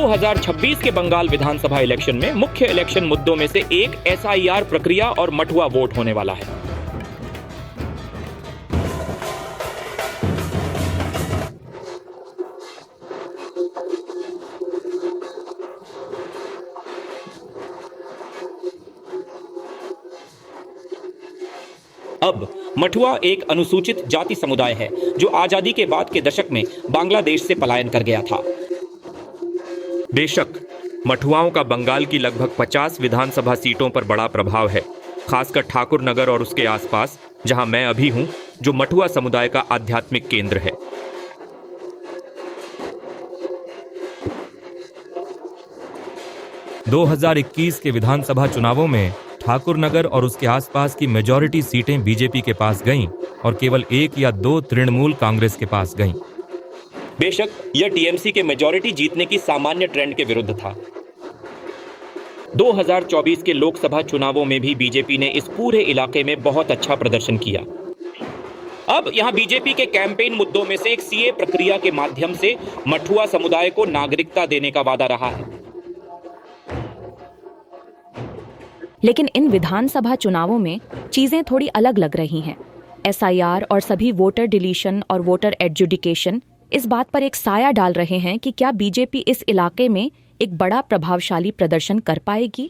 2026 के बंगाल विधानसभा इलेक्शन में मुख्य इलेक्शन मुद्दों में से एक एसआईआर प्रक्रिया और मठुआ वोट होने वाला है। अब मठुआ एक अनुसूचित जाति समुदाय है जो आजादी के बाद के दशक में बांग्लादेश से पलायन कर गया था। बेशक मठुआओं का बंगाल की लगभग 50 विधानसभा सीटों पर बड़ा प्रभाव है, खासकर ठाकुर नगर और उसके आसपास, जहां मैं अभी हूं, जो मठुआ समुदाय का आध्यात्मिक केंद्र है। दो 2021 के विधानसभा चुनावों में ठाकुर नगर और उसके आसपास की मेजॉरिटी सीटें बीजेपी के पास गईं और केवल 1 या 2 तृणमूल कांग्रेस के पास गईं। बेशक यह टीएमसी के मेजॉरिटी जीतने की सामान्य ट्रेंड के विरुद्ध था। 2024 के लोकसभा चुनावों में भी बीजेपी ने इस पूरे इलाके में बहुत अच्छा प्रदर्शन किया। अब यहां बीजेपी के कैंपेन मुद्दों में से एक सीए प्रक्रिया के माध्यम से मठुआ समुदाय को नागरिकता देने का वादा रहा है। लेकिन इन विधानसभा चुनावों में चीजें थोड़ी अलग लग रही हैं। एसआईआर और सभी वोटर डिलीशन और वोटर एडजुडिकेशन इस बात पर एक साया डाल रहे हैं कि क्या बीजेपी इस इलाके में एक बड़ा प्रभावशाली प्रदर्शन कर पाएगी।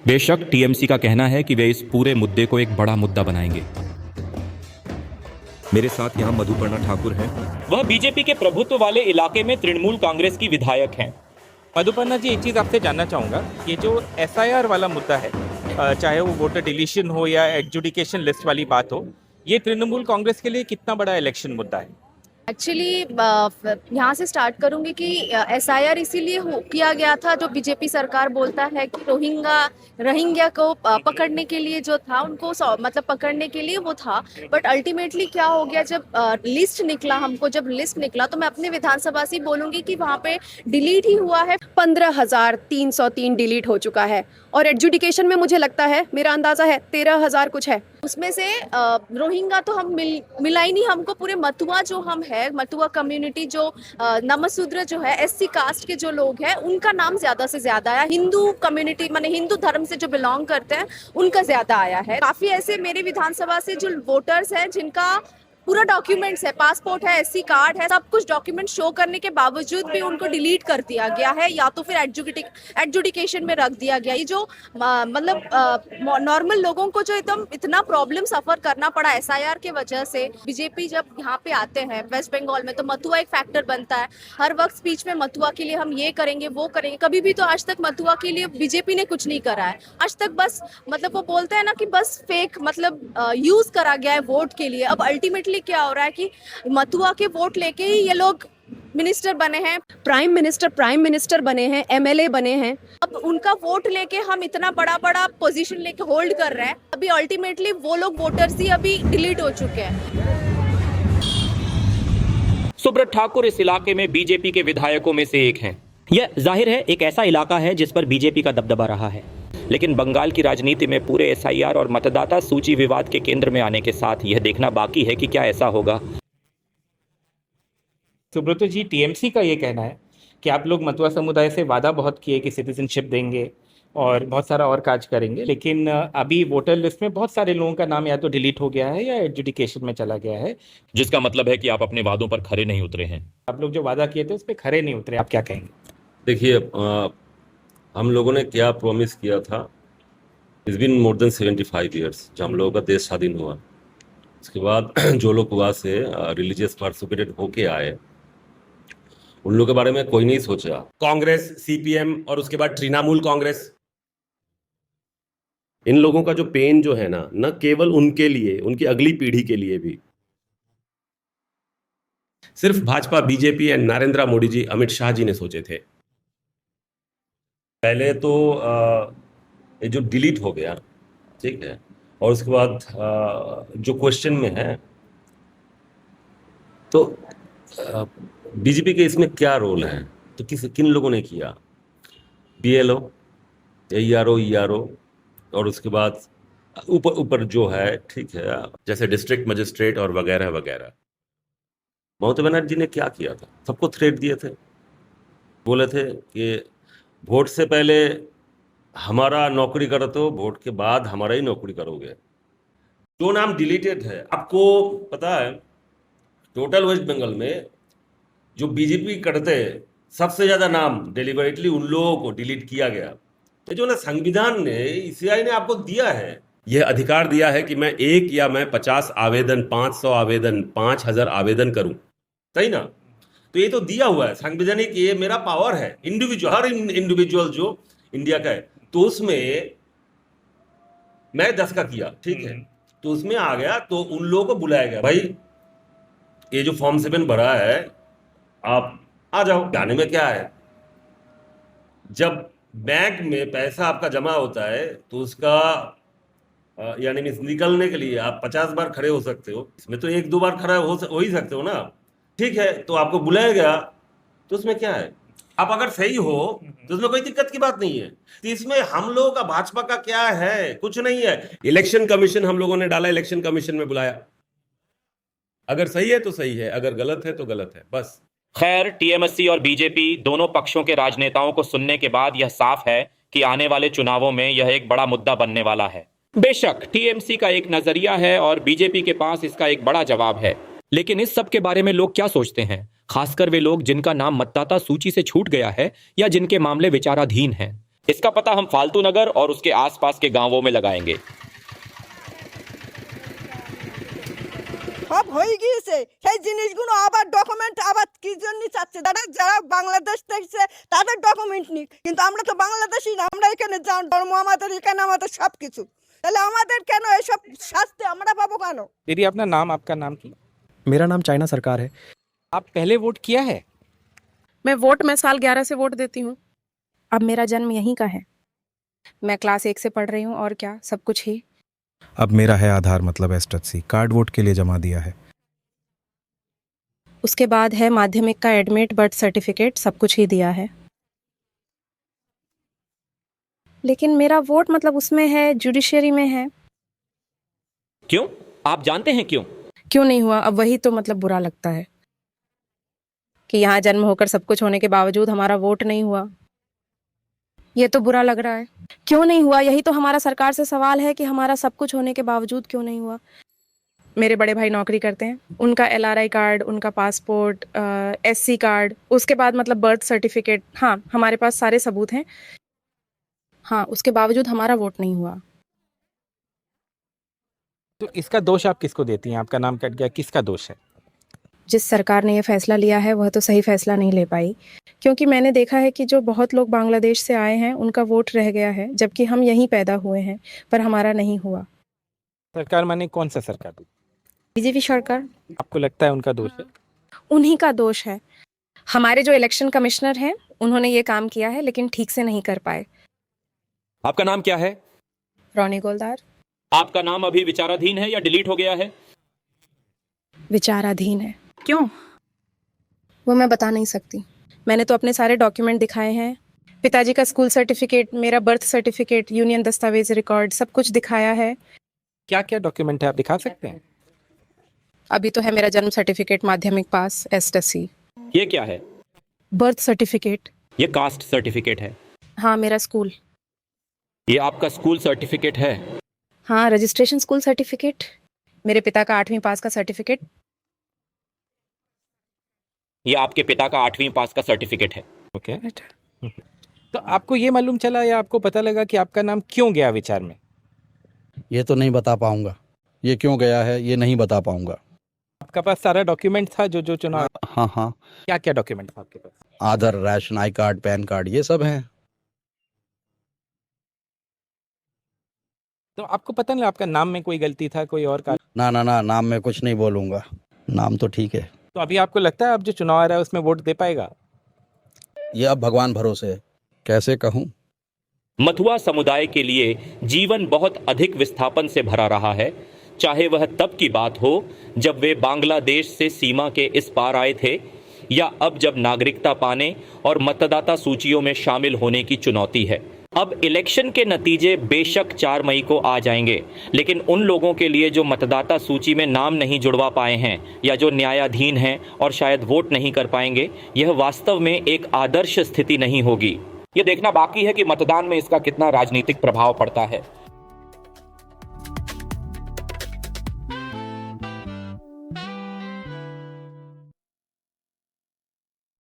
बेशक टीएमसी का कहना है कि वे इस पूरे मुद्दे को एक बड़ा मुद्दा बनाएंगे। मेरे साथ यहाँ मधुपर्णा ठाकुर हैं। वह बीजेपी के प्रभुत्व वाले इलाके में तृणमूल कांग्रेस की विधायक हैं। मधुपर्णा जी, एक चीज़ आपसे जानना चाहूँगा, ये जो एसआईआर वाला मुद्दा है, चाहे वो वोटर डिलीशन हो या एडजुडिकेशन लिस्ट वाली बात हो, ये तृणमूल कांग्रेस के लिए कितना बड़ा इलेक्शन मुद्दा है? एक्चुअली यहाँ से स्टार्ट करूंगी कि एसआईआर इसीलिए किया गया था, जो बीजेपी सरकार बोलता है कि रोहिंग्या को पकड़ने के लिए जो था, उनको मतलब पकड़ने के लिए वो था। बट अल्टीमेटली क्या हो गया, जब लिस्ट निकला तो मैं अपने विधानसभा से बोलूंगी कि वहाँ पे डिलीट ही हुआ है। 15,303 डिलीट हो चुका है और एडजुडिकेशन में मुझे लगता है, मेरा अंदाजा है 13,000 कुछ है। उसमें से रोहिंग्या तो हम मिला ही नहीं हमको। पूरे मथुआ जो हम है, मथुआ कम्युनिटी जो नमशूद्र जो है, एससी कास्ट के जो लोग हैं, उनका नाम ज्यादा से ज्यादा आया। हिंदू कम्युनिटी माने हिंदू धर्म से जो बिलोंग करते हैं उनका ज्यादा आया है। काफी ऐसे मेरे विधानसभा से जो वोटर्स हैं जिनका पूरा डॉक्यूमेंट्स है, पासपोर्ट है, एससी कार्ड है, सब कुछ डॉक्यूमेंट शो करने के बावजूद भी उनको डिलीट कर दिया गया है या तो फिर एडजुडिकेशन में रख दिया गया। ये जो मतलब नॉर्मल लोगों को जो एकदम इतना प्रॉब्लम सफर करना पड़ा एसआईआर के वजह से। बीजेपी जब यहाँ पे आते हैं वेस्ट बंगाल में तो मथुआ एक फैक्टर बनता है। हर वक्त स्पीच में मथुआ के लिए हम ये करेंगे वो करेंगे, कभी भी तो आज तक मथुआ के लिए बीजेपी ने कुछ नहीं करा है आज तक। बस मतलब वो बोलते हैं ना कि बस फेक मतलब यूज करा गया है वोट के लिए। अब अल्टीमेटली क्या हो रहा है कि मथुआ के वोट लेके ही ये लोग मिनिस्टर बने हैं, प्राइम मिनिस्टर बने हैं, एमएलए बने हैं। अब उनका वोट लेके हम इतना बड़ा पोजीशन लेके होल्ड कर रहे हैं। अभी अल्टीमेटली वो लोग वोटर्स ही अभी डिलीट हो चुके हैं। सुब्रत ठाकुर इस इलाके में बीजेपी के विधायकों में से एक हैं। यह जाहिर है एक ऐसा इलाका है जिस पर बीजेपी का दबदबा रहा है, लेकिन बंगाल की राजनीति में पूरे एसआईआर और मतदाता सूची विवाद के केंद्र में आने के साथ यह देखना बाकी है कि क्या ऐसा होगा। सुब्रत जी, टीएमसी का ये कहना है कि आप लोग मथुआ समुदाय से वादा बहुत किए कि सिटीजनशिप देंगे और बहुत सारा और काज करेंगे, लेकिन अभी वोटर लिस्ट में बहुत सारे लोगों का नाम या तो डिलीट हो गया है या एडजुडिकेशन में चला गया है, जिसका मतलब है कि आप अपने वादों पर खरे नहीं उतरे हैं। आप लोग जो वादा किए थे उस पर खरे नहीं उतरे, आप क्या कहेंगे? देखिए, हम लोगों ने क्या प्रॉमिस किया था। It's been more than 75 years जब हम लोगों का देश स्वाधीन हुआ। उसके बाद जो लोग वहाँ से रिलीजियस पार्टिसिपेटेड होके आए, उन लोगों के बारे में कोई नहीं सोचा। कांग्रेस, सीपीएम और उसके बाद तृणमूल कांग्रेस, इन लोगों का जो पेन जो है ना, न केवल उनके लिए, उनकी अगली पीढ़ी के लिए भी। सिर्फ भाजपा, बीजेपी एंड नरेंद्र मोदी जी, अमित शाह जी ने सोचे थे। पहले तो ये जो डिलीट हो गया, ठीक है, और उसके बाद जो क्वेश्चन में है, तो बीजेपी के इसमें क्या रोल है, तो किन लोगों ने किया? बीएलओ, एईआरओ, ईआरओ, और उसके बाद ऊपर जो है, ठीक है, जैसे डिस्ट्रिक्ट मजिस्ट्रेट और वगैरह वगैरह। ममता बनर्जी ने क्या किया था? सबको थ्रेट दिए थे, बोले थे कि वोट से पहले हमारा नौकरी करो तो वोट के बाद हमारा ही नौकरी करोगे। जो नाम डिलीटेड है, आपको पता है टोटल वेस्ट बंगाल में जो बीजेपी करते हैं सबसे ज्यादा नाम डेलिबरेटली उन लोगों को डिलीट किया गया। तो जो ना संविधान ने, ईसीआई ने आपको दिया है, यह अधिकार दिया है कि मैं 1 या मैं 50 आवेदन, 500 आवेदन, 5000 आवेदन करूं। सही ना? तो ये तो दिया हुआ है संवैधानिक, ये मेरा पावर है। इंडिविजुअल, हर इंडिविजुअल जो इंडिया का है, तो उसमें मैं 10 का किया, ठीक है, तो उसमें आ गया, तो उन लोगों को बुलाया गया, भाई ये जो फॉर्म 7 भरा है आप आ जाओ। जाने में क्या है, जब बैंक में पैसा आपका जमा होता है तो उसका यानी मीन्स निकलने के लिए आप 50 बार खड़े हो सकते हो, इसमें तो 1-2 बार खड़ा हो ही सकते हो ना। ठीक है, तो आपको बुलाया गया, तो उसमें क्या है, आप अगर सही हो तो उसमें कोई दिक्कत की बात नहीं है। तो इसमें हम लोगों का, भाजपा का क्या है? कुछ नहीं है। इलेक्शन कमीशन हम लोगों ने डाला, इलेक्शन कमीशन में बुलाया। अगर सही है तो सही है, अगर गलत है तो गलत है, बस। खैर, टीएमसी और बीजेपी दोनों पक्षों के राजनेताओं को सुनने के बाद यह साफ है कि आने वाले चुनावों में यह एक बड़ा मुद्दा बनने वाला है। बेशक टीएमसी का एक नजरिया है और बीजेपी के पास इसका एक बड़ा जवाब है, लेकिन इस सब के बारे में लोग क्या सोचते हैं, खासकर वे लोग जिनका नाम मतदाता सूची से छूट गया है या जिनके मामले विचाराधीन हैं। इसका पता हम फालतू नगर और उसके आसपास के गांवों में लगाएंगे। সব হয়ে গিয়েছে, সেই জিনিসগুলো আবার ডকুমেন্ট আবার কি জন্য চাচ্ছে, যারা যারা বাংলাদেশ থেকে তাদের ডকুমেন্ট নিক, কিন্তু আমরা তো বাংলাদেশি না, আমরা এখানে জন্ম, আমাদের এখানে আমাদের সব কিছু, তাহলে আমাদের কেন এসব শাস্তি আমরা পাবো কেন? दीदी अपना नाम, आपका नाम की? मेरा नाम चाइना सरकार है। आप पहले वोट किया है? मैं साल 11 से वोट देती हूँ। अब मेरा जन्म यहीं का है। मैं क्लास 1 से पढ़ रही हूँ, और क्या, सब कुछ ही। अब मेरा है आधार मतलब एसटीसी कार्ड, वोट के लिए जमा दिया है। उसके बाद है माध्यमिक का एडमिट, बर्थ सर्टिफिकेट, सब कुछ ही दिया है। लेकिन मेरा वोट मतलब उसमें है, जुडिशरी में है। क्यों? आप जानते हैं क्यों? क्यों नहीं हुआ? अब वही तो मतलब बुरा लगता है कि यहाँ जन्म होकर सब कुछ होने के बावजूद हमारा वोट नहीं हुआ। ये तो बुरा लग रहा है। क्यों नहीं हुआ? यही तो हमारा सरकार से सवाल है कि हमारा सब कुछ होने के बावजूद क्यों नहीं हुआ। मेरे बड़े भाई नौकरी करते हैं, उनका LRI कार्ड, उनका पासपोर्ट, SC कार्ड, उसके बाद मतलब बर्थ सर्टिफिकेट, हाँ हमारे पास सारे सबूत हैं, हाँ उसके बावजूद हमारा वोट नहीं हुआ। तो इसका दोष आप किसको देती हैं? आपका नाम कट गया, किसका दोष है? जिस सरकार ने ये फैसला लिया है वह तो सही फैसला नहीं ले पाई, क्योंकि मैंने देखा है कि जो बहुत लोग बांग्लादेश से आए हैं उनका वोट रह गया है, जबकि हम यहीं पैदा हुए हैं, पर हमारा नहीं हुआ। सरकार माने कौन सा सरकार? बीजेपी सरकार। आपको लगता है उनका दोष है? उन्हीं का दोष है। हमारे जो इलेक्शन कमिश्नर हैं उन्होंने ये काम किया है, लेकिन ठीक से नहीं कर पाए। आपका नाम क्या है? रोनी गोलदार। आपका नाम अभी विचाराधीन है या डिलीट हो गया है? विचाराधीन है। क्यों? वो मैं बता नहीं सकती। मैंने तो अपने सारे डॉक्यूमेंट दिखाए हैं, पिताजी का स्कूल सर्टिफिकेट, मेरा बर्थ सर्टिफिकेट, यूनियन दस्तावेज रिकॉर्ड, सब कुछ दिखाया है। क्या क्या डॉक्यूमेंट है, आप दिखा सकते हैं? अभी तो है मेरा जन्म सर्टिफिकेट, माध्यमिक पास, STC। ये क्या है? Birth certificate. ये कास्ट सर्टिफिकेट है। हाँ मेरा स्कूल। ये आपका स्कूल सर्टिफिकेट है? हाँ रजिस्ट्रेशन स्कूल सर्टिफिकेट। मेरे पिता का 8वीं पास का सर्टिफिकेट। ये आपके पिता का 8वीं पास का सर्टिफिकेट है। ओके। तो आपको ये मालूम चला या आपको पता लगा कि आपका नाम क्यों गया विचार में? ये तो नहीं बता पाऊंगा, ये क्यों गया है ये नहीं बता पाऊंगा। आपका पास सारा डॉक्यूमेंट था जो चुनाव? हाँ। क्या क्या डॉक्यूमेंट था आपके पास? Aadhaar, ration, I card, PAN card, ये सब है। तो आपको पता नहीं आपका नाम में कोई गलती था, कोई और का? ना, नाम में कुछ नहीं बोलूंगा, नाम तो ठीक है। तो अभी आपको लगता है अब जो चुनाव आ रहा है उसमें वोट दे पाएगा? ये अब भगवान भरोसे है, कैसे कहूँ। मथुआ समुदाय के लिए जीवन बहुत अधिक विस्थापन से भरा रहा है, चाहे वह तब की बात हो जब वे बांग्लादेश से सीमा के इस पार आए थे, या अब जब नागरिकता पाने और मतदाता सूचियों में शामिल होने की चुनौती है। अब इलेक्शन के नतीजे बेशक 4 मई को आ जाएंगे, लेकिन उन लोगों के लिए जो मतदाता सूची में नाम नहीं जुड़वा पाए हैं या जो न्यायाधीन हैं और शायद वोट नहीं कर पाएंगे, यह वास्तव में एक आदर्श स्थिति नहीं होगी। यह देखना बाकी है कि मतदान में इसका कितना राजनीतिक प्रभाव पड़ता है।